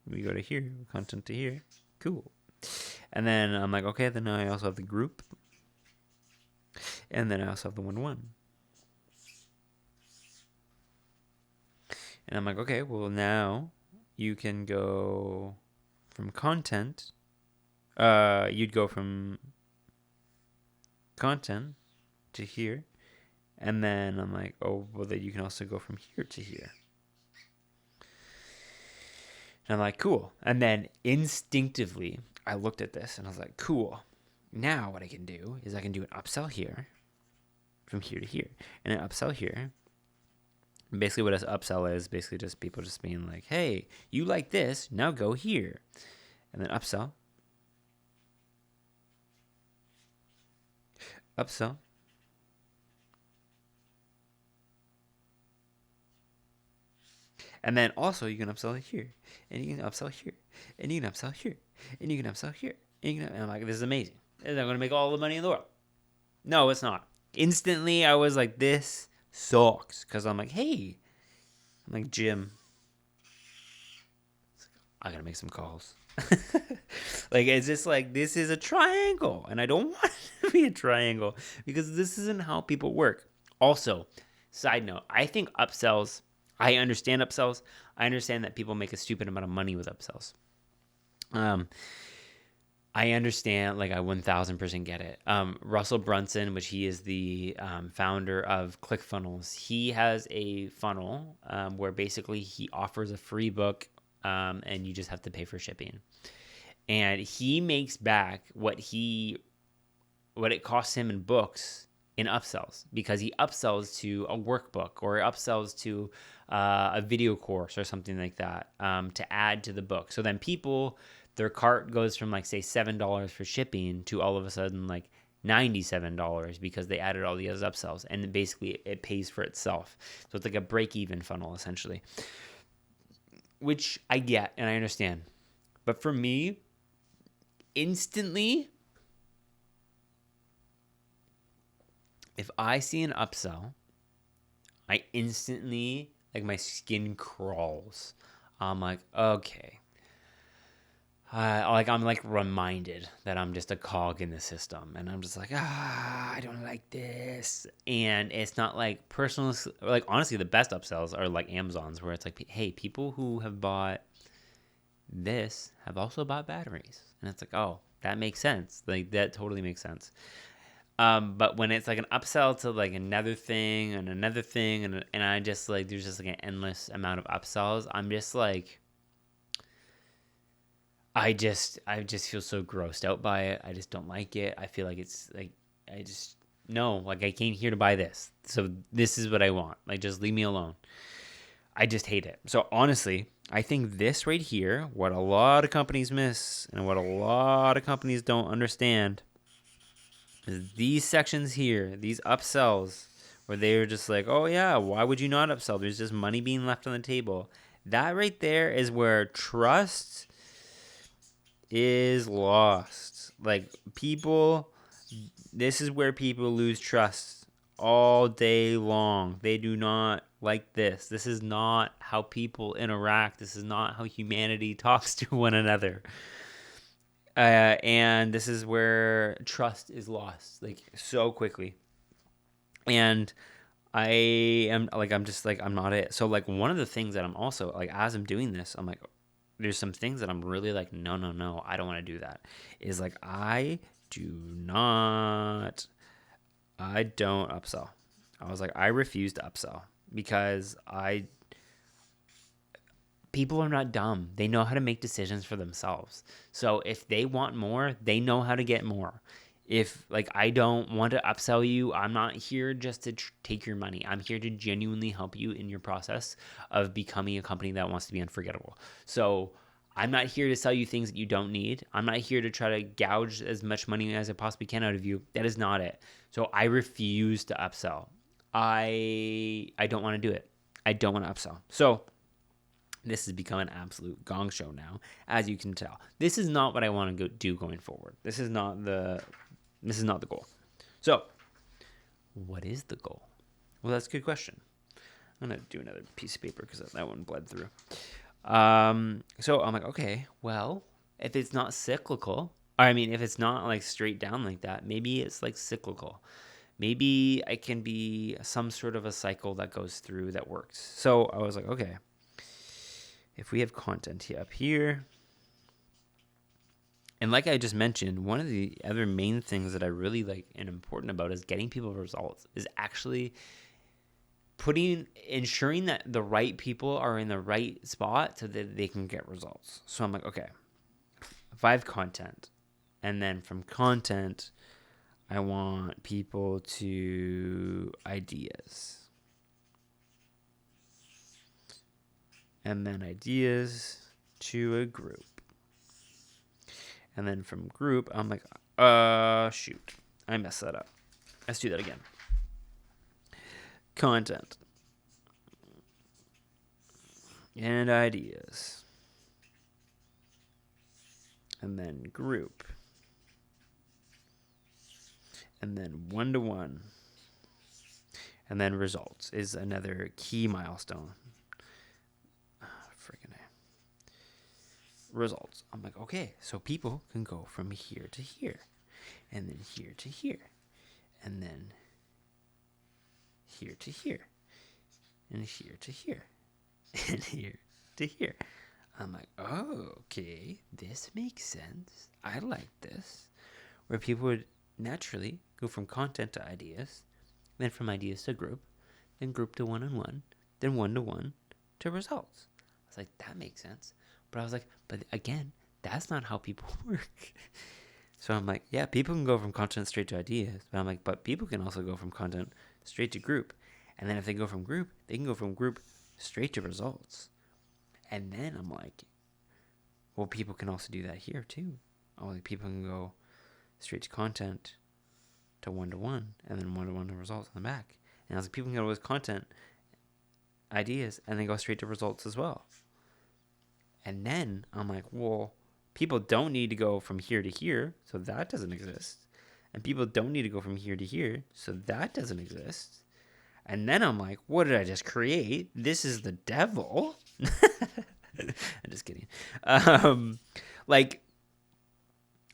We go to here. Content to here. Cool. And then I'm like, okay, then I also have the group. And then I also have the one-to-one. And I'm like, okay, well, now you can go from content. You'd go from content to here. And then I'm like, oh, well, then you can also go from here to here. And I'm like, cool. And then instinctively, I looked at this and I was like, cool. Now what I can do is I can do an upsell here, from here to here, and an upsell here. And basically what an upsell is, basically just people just being like, hey, you like this, now go here. And then upsell. Upsell. And then also you can upsell here, and you can upsell here, and you can upsell here, and you can upsell here. And I'm like, this is amazing. I'm going to make all the money in the world. No, it's not. Instantly, I was like, this sucks. Because I'm like, hey. I'm like, Jim, I got to make some calls. Like, it's just like, this is a triangle. And I don't want it to be a triangle. Because this isn't how people work. Also, side note, I think upsells, I understand upsells. I understand that people make a stupid amount of money with upsells. I understand, like I 1000% get it. Russell Brunson, which he is the founder of ClickFunnels, he has a funnel where basically he offers a free book and you just have to pay for shipping. And he makes back what it costs him in books in upsells, because he upsells to a workbook or upsells to a video course or something like that to add to the book. So then people their cart goes from like say $7 for shipping to all of a sudden like $97 because they added all these upsells, and then basically it pays for itself. So it's like a break-even funnel essentially, which I get and I understand. But for me, instantly, if I see an upsell, I instantly, like, my skin crawls. I'm like, okay. I'm like reminded that I'm just a cog in the system, and I'm just like, I don't like this. And it's not like personal, like honestly, the best upsells are like Amazon's, where it's like, hey, people who have bought this have also bought batteries, and it's like, oh, that makes sense. Like that totally makes sense. But when it's like an upsell to like another thing and another thing, and I just like, there's just like an endless amount of upsells, I'm just like, I just feel so grossed out by it. I just don't like it. I feel like it's like, like I came here to buy this. So this is what I want. Like, just leave me alone. I just hate it. So honestly, I think this right here, what a lot of companies miss and what a lot of companies don't understand, is these sections here, these upsells, where they're just like, oh yeah, why would you not upsell? There's just money being left on the table. That right there is where trust is lost. Like, people, this is where people lose trust all day long. They do not like this. This is not how people interact. This is not how humanity talks to one another. And this is where trust is lost, like, so quickly. And I'm just like, I'm not it. So like, one of the things that I'm also like, as I'm doing this, I'm like, there's some things that I'm really like, no, I don't want to do that. Is like, I don't upsell. I was like, I refuse to upsell because people are not dumb. They know how to make decisions for themselves. So if they want more, they know how to get more. If like, I don't want to upsell you, I'm not here just to take your money. I'm here to genuinely help you in your process of becoming a company that wants to be unforgettable. So I'm not here to sell you things that you don't need. I'm not here to try to gouge as much money as I possibly can out of you. That is not it. So I refuse to upsell. I don't want to do it. I don't want to upsell. So this has become an absolute gong show now, as you can tell. This is not what I want to do going forward. This is not the goal. So, what is the goal? Well, that's a good question. I'm going to do another piece of paper because that one bled through. So I'm like, okay, well, if it's not cyclical, if it's not like straight down like that, maybe it's like cyclical. Maybe it can be some sort of a cycle that goes through that works. So I was like, okay, if we have content here up here, and like I just mentioned, one of the other main things that I really like and important about is getting people results, is actually ensuring that the right people are in the right spot so that they can get results. So I'm like, okay, if I have content, and then from content, I want people to ideas. And then ideas to a group. And then from group, I'm like, shoot, I messed that up. Let's do that again. Content. And ideas. And then group. And then one-to-one. And then results is another key milestone. Results. I'm like, okay, so people can go from here to here, and then here to here, and then here to here, and here to here, and here to here. I'm like, oh, okay, this makes sense. I like this. Where people would naturally go from content to ideas, then from ideas to group, then group to one-on-one, then one-to-one to results. I was like, that makes sense. But I was like, but again, that's not how people work. So I'm like, yeah, people can go from content straight to ideas. But I'm like, but people can also go from content straight to group. And then if they go from group, they can go from group straight to results. And then I'm like, well, people can also do that here too. Like people can go straight to content to one-to-one, and then one-to-one to results on the back. And I was like, people can go with content ideas and then go straight to results as well. And then I'm like, well, people don't need to go from here to here, so that doesn't exist. And people don't need to go from here to here, so that doesn't exist. And then I'm like, what did I just create? This is the devil. I'm just kidding. Like, I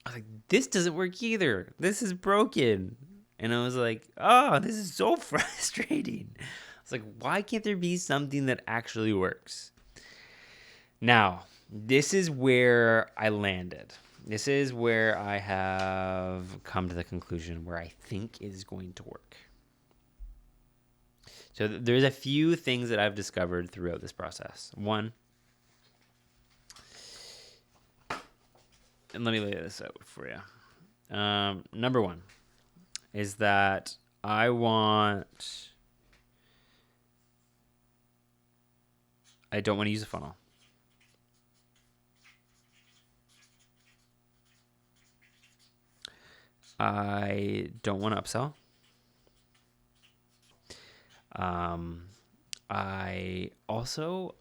was like, this doesn't work either. This is broken. And I was like, oh, this is so frustrating. I was like, why can't there be something that actually works? Now, this is where I landed. This is where I have come to the conclusion where I think it is going to work. So there's a few things that I've discovered throughout this process. One, and let me lay this out for you. Number one is that I don't want to use a funnel. I don't want to upsell.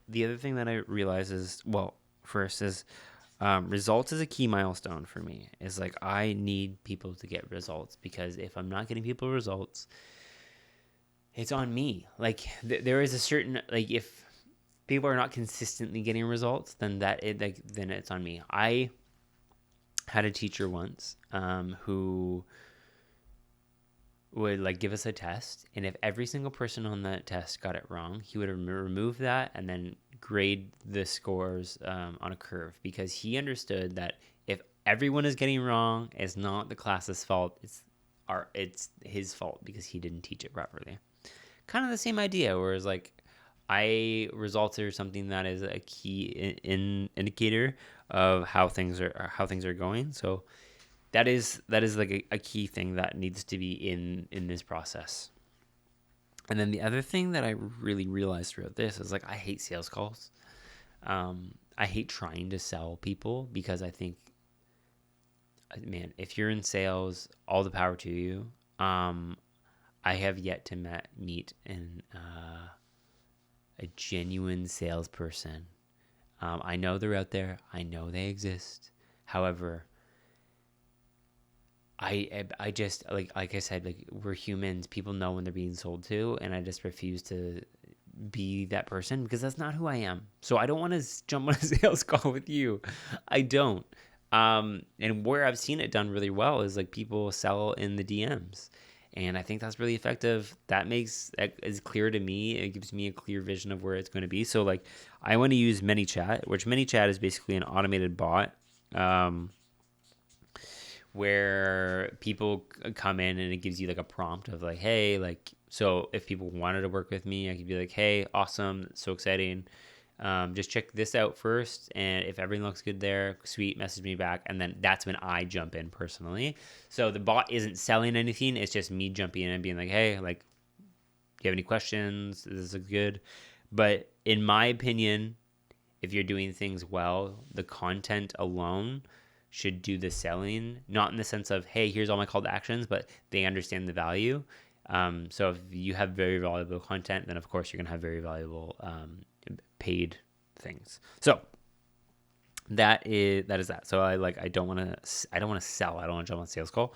The other thing that I realize is, first is, results is a key milestone for me. It's like, I need people to get results, because if I'm not getting people results, it's on me. Like, there is a certain, like, if people are not consistently getting results, then then it's on me. I had a teacher once, who would like give us a test, and if every single person on that test got it wrong, he would remove that and then grade the scores on a curve, because he understood that if everyone is getting wrong, it's not the class's fault, it's his fault because he didn't teach it properly. Kind of the same idea, whereas like results are something that is a key indicator of how things are going. So that is like a key thing that needs to be in this process. And then the other thing that I really realized throughout this is, like, I hate sales calls. I hate trying to sell people, because I think, man, if you're in sales, all the power to you. I have yet to meet a genuine salesperson. I know they're out there. I know they exist. However, I just, like I said, like, we're humans. People know when they're being sold to, and I just refuse to be that person, because that's not who I am. So I don't want to jump on a sales call with you. I don't. And where I've seen it done really well is, like, people sell in the DMs. And I think that's really effective. That is clear to me. It gives me a clear vision of where it's going to be. So, like, I want to use ManyChat, which ManyChat is basically an automated bot, where people come in and it gives you like a prompt of like, hey, like, so if people wanted to work with me, I could be like, hey, awesome, so exciting. Just check this out first, and if everything looks good there, sweet, message me back, and then that's when I jump in personally. So the bot isn't selling anything, it's just me jumping in and being like, hey, like, do you have any questions? This is good. But in my opinion, if you're doing things well, the content alone should do the selling, not in the sense of, hey, here's all my call to actions, but they understand the value. So if you have very valuable content, then of course you're going to have very valuable paid things. So that is that. So I don't want to sell. I don't want to jump on a sales call.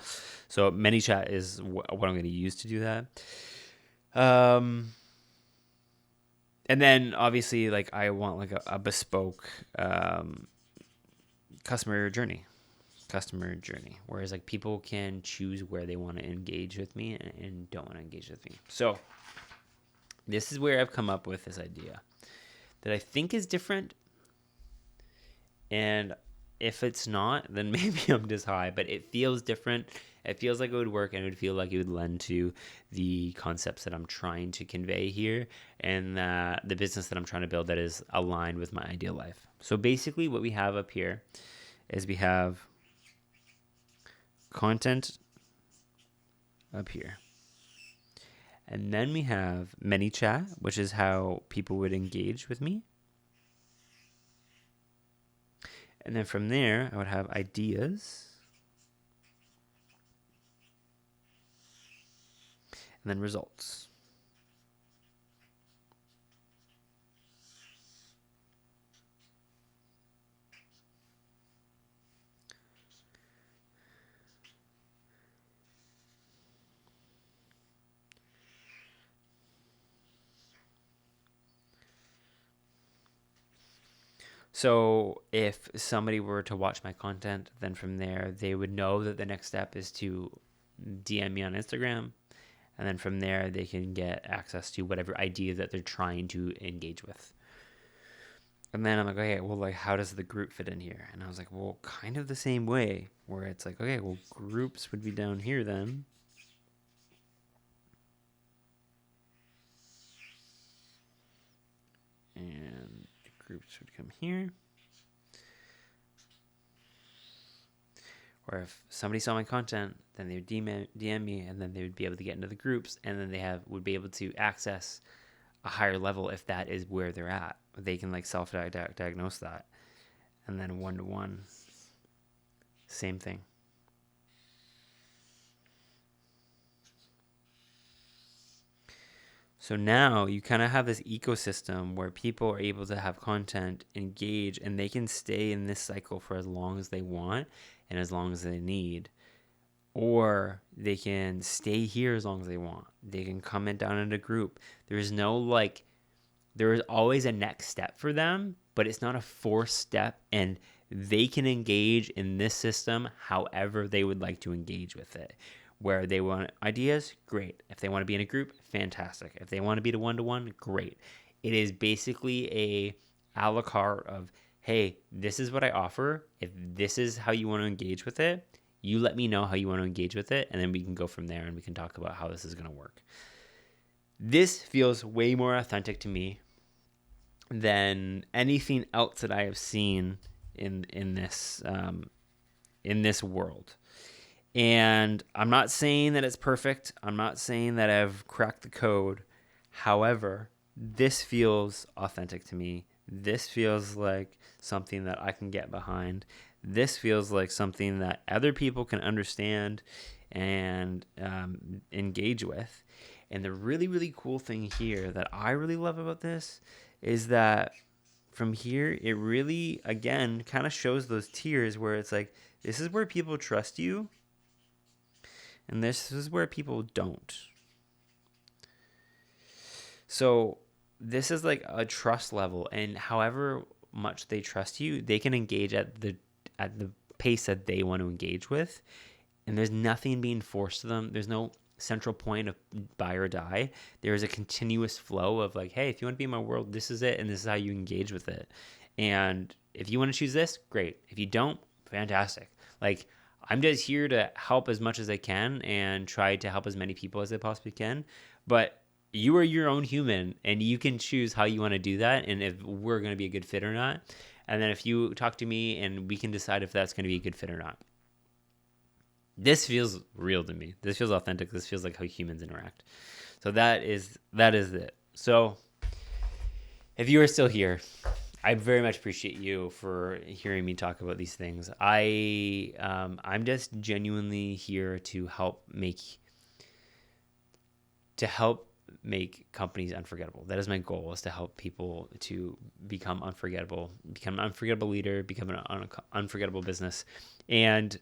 So ManyChat is what I'm going to use to do that. And then obviously, like, I want like a bespoke customer journey, whereas like people can choose where they want to engage with me and don't want to engage with me. So this is where I've come up with this idea that I think is different, and if it's not, then maybe I'm just high, but it feels different. It feels like it would work, and it would feel like it would lend to the concepts that I'm trying to convey here, and the business that I'm trying to build that is aligned with my ideal life. So basically what we have up here is we have content up here. And then we have ManyChat, which is how people would engage with me. And then from there, I would have ideas. And then results. So if somebody were to watch my content, then from there, they would know that the next step is to DM me on Instagram. And then from there, they can get access to whatever idea that they're trying to engage with. And then I'm like, okay, well, like, how does the group fit in here? And I was like, well, kind of the same way, where it's like, okay, well, groups would be down here then. And groups would come here. Or if somebody saw my content, then they would DM me, and then they would be able to get into the groups, and then they would be able to access a higher level if that is where they're at. They can like self-diagnose that. And then one-to-one, same thing. So now you kind of have this ecosystem where people are able to have content, engage, and they can stay in this cycle for as long as they want and as long as they need. Or they can stay here as long as they want. They can come in down in a group. There's no like, there is always a next step for them, but it's not a forced step, and they can engage in this system however they would like to engage with it. Where they want ideas, great. If they want to be in a group, fantastic. If they want to be to one-to-one, great. It is basically a la carte of, hey, this is what I offer. If this is how you want to engage with it, you let me know how you want to engage with it, and then we can go from there and we can talk about how this is going to work. This feels way more authentic to me than anything else that I have seen in this world. And I'm not saying that it's perfect. I'm not saying that I've cracked the code. However, this feels authentic to me. This feels like something that I can get behind. This feels like something that other people can understand and engage with. And the really, really cool thing here that I really love about this is that from here, it really, again, kind of shows those tiers where it's like, this is where people trust you, and this is where people don't. So this is like a trust level, and however much they trust you, they can engage at the pace that they want to engage with, and there's nothing being forced to them. There's no central point of buy or die. There is a continuous flow of like, hey, if you want to be in my world, this is it, and this is how you engage with it. And if you want to choose this, great. If you don't, fantastic. Like, I'm just here to help as much as I can and try to help as many people as I possibly can. But you are your own human, and you can choose how you want to do that, and if we're going to be a good fit or not. And then if you talk to me, and we can decide if that's going to be a good fit or not. This feels real to me. This feels authentic. This feels like how humans interact. So that is it. So if you are still here, I very much appreciate you for hearing me talk about these things. I'm just genuinely here to help make companies unforgettable. That is my goal, is to help people to become unforgettable, become an unforgettable leader, become an unforgettable business. And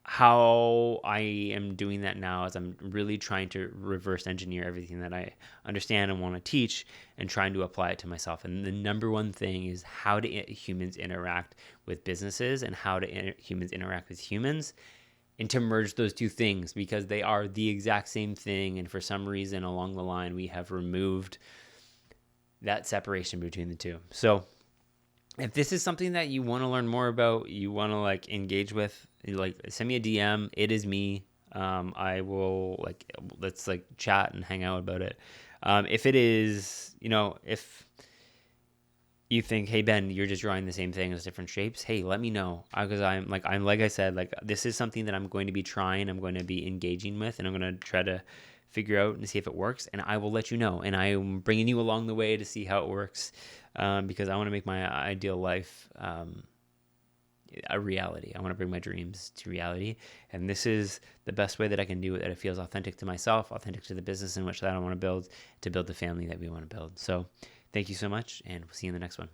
how I am doing that now is I'm really trying to reverse engineer everything that I understand and want to teach, and trying to apply it to myself. And the number one thing is how do humans interact with businesses, and how do humans interact with humans, and to merge those two things, because they are the exact same thing. And for some reason along the line, we have removed that separation between the two. So if this is something that you want to learn more about, you want to like engage with, like, send me a DM. It is me. I will let's like chat and hang out about it. If it is, if you think, hey Ben, you're just drawing the same thing as different shapes, hey, let me know, because I'm like I said, like, this is something that I'm going to be trying, I'm going to be engaging with, and I'm going to try to figure out and see if it works, and I will let you know. And I am bringing you along the way to see how it works, because I want to make my ideal life a reality. I want to bring my dreams to reality. And this is the best way that I can do it, that it feels authentic to myself, authentic to the business in which that I want to build the family that we want to build. So thank you so much, and we'll see you in the next one.